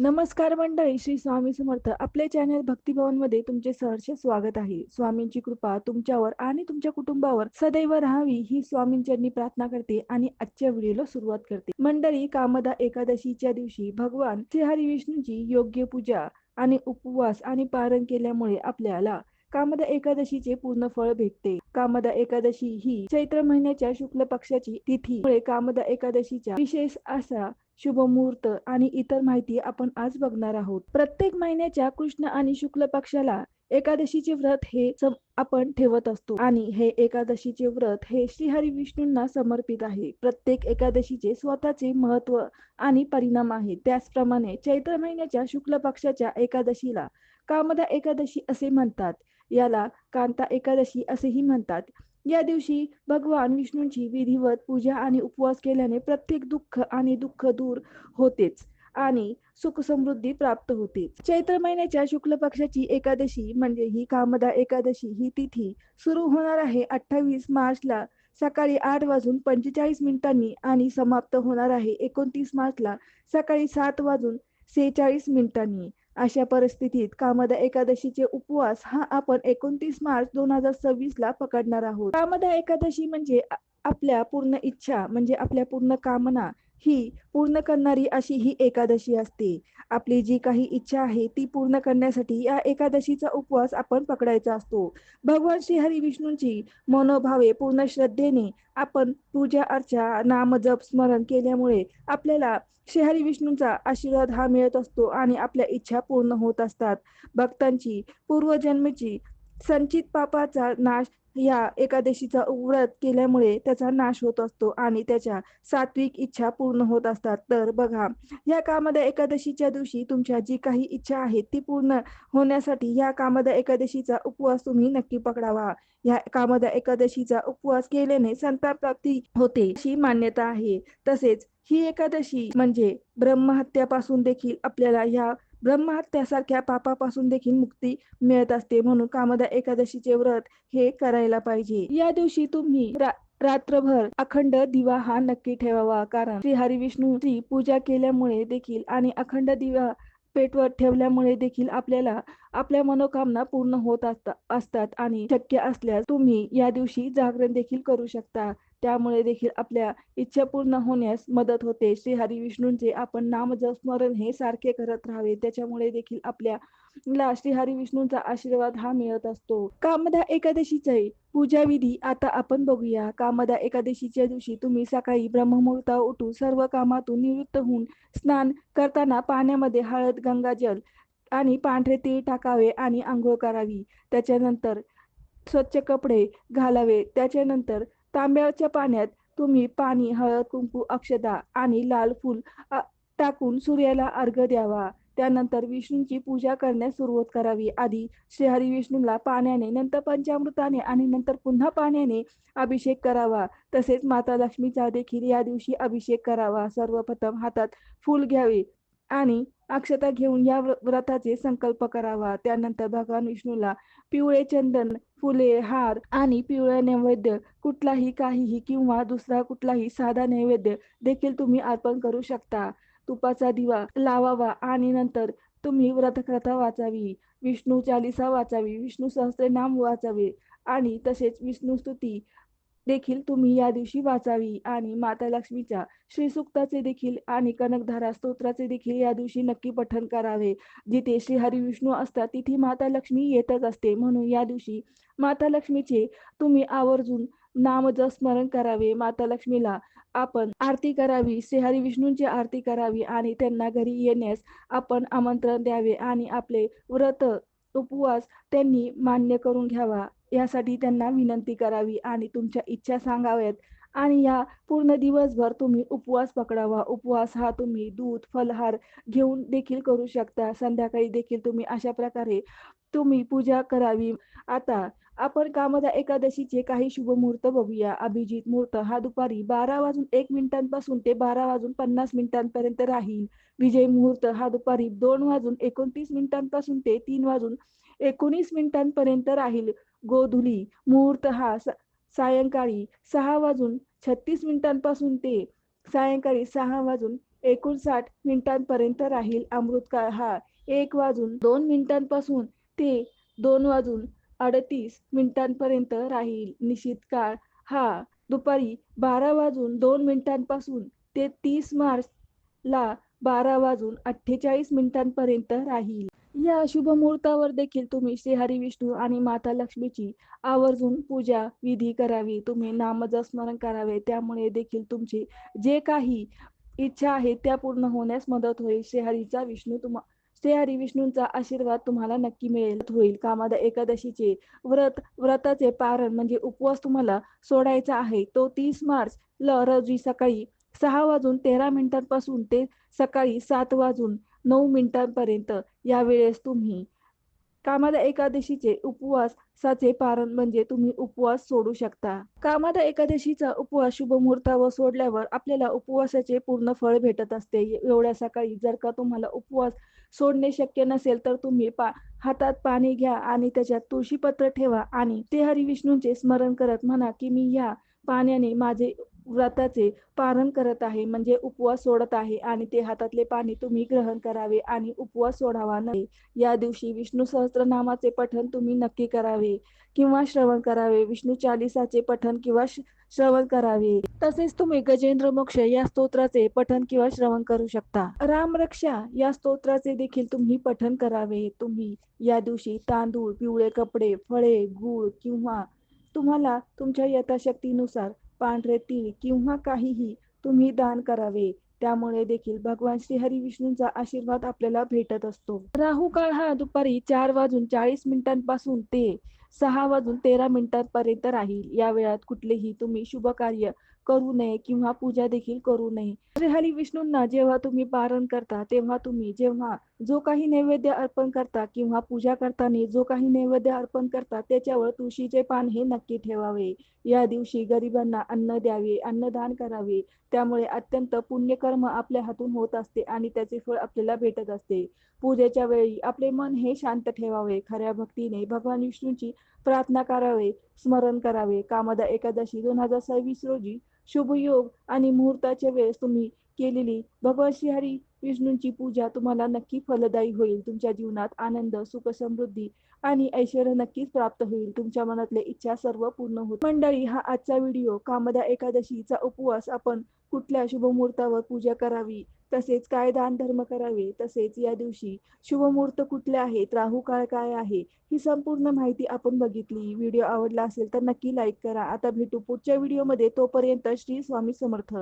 नमस्कार मंडळी, श्री स्वामी समर्थ. आपले चॅनल भक्तिभवन मध्ये तुमचे सहर्ष स्वागत आहे. स्वामींची कृपा तुमच्यावर आणि तुमच्या कुटुंबावर सदैव राहावी ही स्वामींचरणी प्रार्थना करते आणि आजच्या व्हिडिओला सुरुवात करते. मंडळी, कामदा एकादशीच्या दिवशी भगवान श्री हरी विष्णूंची योग्य पूजा आणि उपवास आणि पारण केल्यामुळे आपल्याला कामदा एकादशीचे पूर्ण फळ भेटते. कामदा एकादशी ही चैत्र महिन्याच्या शुक्ल पक्षाची तिथीमुळे कामदा एकादशीचा विशेष असा शुभ मुहूर्त आणि इतर माहिती आपण आज बघणार आहोत. प्रत्येक महिन्याच्या कृष्ण आणि शुक्ल पक्षाला एकादशीचे व्रत हे आपण ठेवत असतो आणि हे एकादशीचे व्रत हे श्रीहरी विष्णूंना समर्पित आहे. प्रत्येक एकादशीचे स्वतःचे महत्व आणि परिणाम आहेत. त्याचप्रमाणे चैत्र महिन्याच्या शुक्ल पक्षाच्या एकादशीला कामदा एकादशी असे म्हणतात. याला कांता एकादशी असेही म्हणतात. या दिवशी भगवान विष्णूंची विधिवत पूजा आणि उपवास केल्याने प्रत्येक दुःख दूर होतेच आणि सुख समृद्धी प्राप्त होते. चैत्र महिन्याच्या शुक्ल पक्षाची एकादशी म्हणजे ही कामदा एकादशी ही तिथी सुरू होणार आहे 28 मार्चला सकाळी 8:45 आणि समाप्त होणार आहे 29 मार्चला सकाळी 7:46 अशा परिस्थितीत कामदा एकादशीचे उपवास हा आपण 29 मार्च 2026 ला पकडणार आहोत. कामदा एकादशी म्हणजे आपल्या पूर्ण इच्छा म्हणजे आपल्या पूर्ण कामना ही पूर्ण करणारी अशी ही एकादशी असते. आपली जी काही इच्छा आहे ती पूर्ण करण्यासाठी या एकादशीचा उपवास आपण पकडायचा असतो. भगवान श्री हरी विष्णूंची मनोभावे पूर्ण श्रद्धेने आपण पूजा अर्चा नाम जप स्मरण केल्यामुळे आपल्याला श्रीहरी विष्णूंचा आशीर्वाद हा मिळत असतो आणि आपल्या इच्छा पूर्ण होत असतात. भक्तांची पूर्वजन्मीची संचित पापाचा नाश या एकादशीचा व्रत केल्यामुळे त्याचा नाश होत असतो आणि त्याच्या सात्विक इच्छा पूर्ण होत असतात. तर बघा, या कामदा एकादशीच्या दिवशी तुमच्या जी काही इच्छा आहे ती पूर्ण होण्यासाठी या कामदा एकादशीचा उपवास तुम्ही नक्की पकडावा. या कामदा एकादशीचा उपवास केल्याने संतान प्राप्ती होते अशी मान्यता आहे. तसेच ही एकादशी म्हणजे ब्रह्महत्यापासून देखील आपल्याला या ब्रह्महत्यासारख्या पापापासून देखील मुक्ती मिळत असते. म्हणून कामदा एकादशीचे व्रत हे करायला पाहिजे. या दिवशी तुम्ही रात्रभर अखंड दिवा हा नक्की ठेवावा, कारण श्री हरी विष्णूची पूजा केल्यामुळे देखील आणि अखंड दिवा पेटवत ठेवल्यामुळे देखील आपल्याला आपल्या मनोकामना पूर्ण होत असतात आणि शक्य असल्यास तुम्ही या दिवशी जागरण देखील करू शकता. त्यामुळे देखील आपल्या इच्छा पूर्ण होण्यास मदत होते. श्री हरी विष्णूंचे आपण नाम जप स्मरण हे सारखे करत राहावे. त्याच्यामुळे देखील आपल्याला श्री हरी विष्णूंचा आशीर्वाद हा मिळत असतो. कामदा एकादशीचे पूजा विधी आता आपण बघूया. कामदा एकादशीच्या दिवशी तुम्ही सकाळी ब्रह्ममुहूर्तावर उठून सर्व कामातून निवृत्त होऊन स्नान करताना पाण्यामध्ये हळद, गंगाजल आणि पांढरे तीळ टाकावे आणि आंघोळ करावी. त्याच्यानंतर स्वच्छ कपडे घालावे. त्याच्यानंतर तांब्याच्या पाण्यात तुम्ही पाणी, हळद, कुंकू, अक्षता आणि लाल फूल टाकून सूर्याला अर्घ्य द्यावा. त्यानंतर विष्णूंची पूजा करण्यास सुरुवात करावी. आधी श्रीहरी विष्णूला पाण्याने, नंतर पंचामृताने आणि नंतर पुन्हा पाण्याने अभिषेक करावा. तसेच माता लक्ष्मीचा देखील या दिवशी अभिषेक करावा. सर्वप्रथम हातात फूल घ्यावे आणि अक्षता घेऊन या व्रताचे संकल्प करावा. त्यानंतर भगवान विष्णूला पिवळे चंदन, फुले, हार आणि पिवळा नैवेद्य कुठलाही, काहीही किंवा दुसरा कुठलाही साधा नैवेद्य देखील तुम्ही अर्पण करू शकता. तुपाचा दिवा लावावा आणि नंतर तुम्ही व्रतकथा वाचावी, विष्णू चालीसा वाचावी, विष्णू सहस्त्रनाम वाचावे आणि तसेच विष्णू स्तुती देखील तुम्ही या दिवशी वाचावी आणि माता लक्ष्मीच्या श्रीसूक्ताचे देखील आणि कनकधारा स्तोत्राचे देखील या दिवशी नक्की पठण करावे. जिथे श्री हरी विष्णू असतात तिथे माता लक्ष्मी येतच असते. म्हणून या दिवशी माता लक्ष्मीचे तुम्ही आवर्जून नाम जप स्मरण करावे. माता लक्ष्मीला आपण आरती करावी, श्री हरी विष्णूंची आरती करावी आणि त्यांना घरी येण्यास आपण आमंत्रण द्यावे आणि आपले व्रत उपवास त्यांनी मान्य करून घ्यावा यासाठी त्यांना विनंती करावी आणि तुमच्या इच्छा सांगाव्यात आणि या पूर्ण दिवसभर तुम्ही उपवास पकडावा. उपवास हा तुम्ही दूध, फलहार घेऊन देखील करू शकता. संध्याकाळी देखील तुम्ही अशा प्रकारे तुम्ही पूजा करावी. आता आपण कामदा एकादशीचे काही शुभ मुहूर्त बघूया. अभिजित मुहूर्त हा दुपारी 12:01 ते 12:50 राहील. विजय मुहूर्त हा दुपारी 2:29 ते 3:19 राहील. गोधुली मुहूर्त हा सायंकाळी 6:36 ते सायंकाळी 6:41 59 मिनिटांपर्यंत राहील. अमृतकाळ हा 1 वाजून 2 मिनिटांपासून ते 2 वाजून 38 मिनिटांपर्यंत राहील. निश्चित काळ हा दुपारी 12 वाजून 2 मिनिटांपासून ते 30 मार्चला 12 वाजून 48 मिनिटांपर्यंत राहील. या शुभ मुहूर्तावर देखील तुम्ही श्री हरी विष्णू आणि माता लक्ष्मीची आवर्जून पूजा विधी करावी. तुम्ही नामजप स्मरण करावे. त्यामुळे देखील तुमची जे काही इच्छा आहे त्या पूर्ण होण्यास मदत होईल. श्रीहरी विष्णूंचा आशीर्वाद तुम्हाला नक्की मिळेल होईल. कामदा एकादशीचे व्रताचे पारण म्हणजे उपवास तुम्हाला सोडायचा आहे. तो 30 मार्च रोजी सकाळी 6 वाजून 13 मिनिटांपासून ते सकाळी 7 वाजून 9 मिनिटांपर्यंत या वेळेस तुम्ही कामदा एकादशीचे उपवासाचे पारण म्हणजे तुम्ही उपवास सोडू शकता. कामदा एकादशीचा उपवास शुभ मुहूर्तावर सोडल्यावर आपल्याला उपवासाचे पूर्ण फळ भेटत असते. एवढ्या सकाळी जर का तुम्हाला उपवास सोडणे शक्य नसेल तर तुम्ही हातात पाणी घ्या आणि त्याच्यात तुळशीपत्र ठेवा आणि ते हरी विष्णूंचे स्मरण करत म्हणा की मी या पाण्याने माझे व्रताचे पारण करत आहे म्हणजे उपवास सोडत आहे आणि ते हातातले पाणी तुम्ही ग्रहण करावे आणि उपवास सोडावा नाही. या दिवशी विष्णू सहस्त्रनामाचे पठण तुम्ही नक्की करावे किंवा श्रवण करावे. विष्णू चालिसाचे पठण किंवा श्रवण करावे. तसेच तुम्ही गजेंद्र मोक्ष या स्तोत्राचे पठण किंवा श्रवण करू शकता. रामरक्षा या स्तोत्राचे देखील तुम्ही पठण करावे. तुम्ही या दिवशी तांदूळ, पिवळे कपडे, फळे, गूळ किंवा तुम्हाला तुमच्या यथाशक्तीनुसार पांढरे तीळ किंवा काहीही तुम्ही दान करावे. त्यामुळे देखील भगवान श्री हरी विष्णूंचा आशीर्वाद आपल्याला भेटत असतो. राहू काळ हा दुपारी 4 वाजून 40 मिनिटांपासून ते 6 वाजून 13 मिनिटांपर्यंत राहील. या वेळात कुठलेही तुम्ही शुभ कार्य करू नये किंवा पूजा देखील करू नये. श्री हरी विष्णूंना जेव्हा तुम्ही पारण करता तेव्हा तुम्ही जेव्हा जो काही नैवेद्य अर्पण करता किंवा पूजा करताना जो काही नैवेद्य अर्पण करता त्याच्यावर तुळशीचे पान हे नक्की ठेवावे. या दिवशी गरिबांना अन्न द्यावे, अन्नदान करावे. त्यामुळे अत्यंत पुण्यकर्म आपल्या हातून होत असते आणि त्याचे फळ आपल्याला भेटत असते. पूजेच्या वेळी आपले मन हे शांत ठेवावे. खऱ्या भक्तीने भगवान विष्णूंची प्रार्थना करावे, स्मरण करावे. कामदा एकादशी 2026 रोजी शुभयोग आणि मुहूर्ताच्या वेळेस तुम्ही केलेली भगवान श्री हरी विष्णूंची पूजा तुम्हाला नक्की फलदायी होईल. तुमच्या जीवनात आनंद, सुख, समृद्धी आणि ऐश्वर्य नक्कीच प्राप्त होईल. तुमच्या मनातले इच्छा सर्व पूर्ण होतील. मंडळी, हा आजचा व्हिडिओ कामदा एकादशीचा उपवास आपण कुठल्या शुभ मुहूर्तावर पूजा करावी, तसेच काय दान धर्म करावे, तसेच या दिवशी शुभ मुहूर्त कुठले आहेत, राहू काळ काय आहे, ही संपूर्ण माहिती आपण बघितली. व्हिडिओ आवडला असेल तर नक्की लाईक करा. आता भेटू पुढच्या व्हिडिओमध्ये. तोपर्यंत श्री स्वामी समर्थ.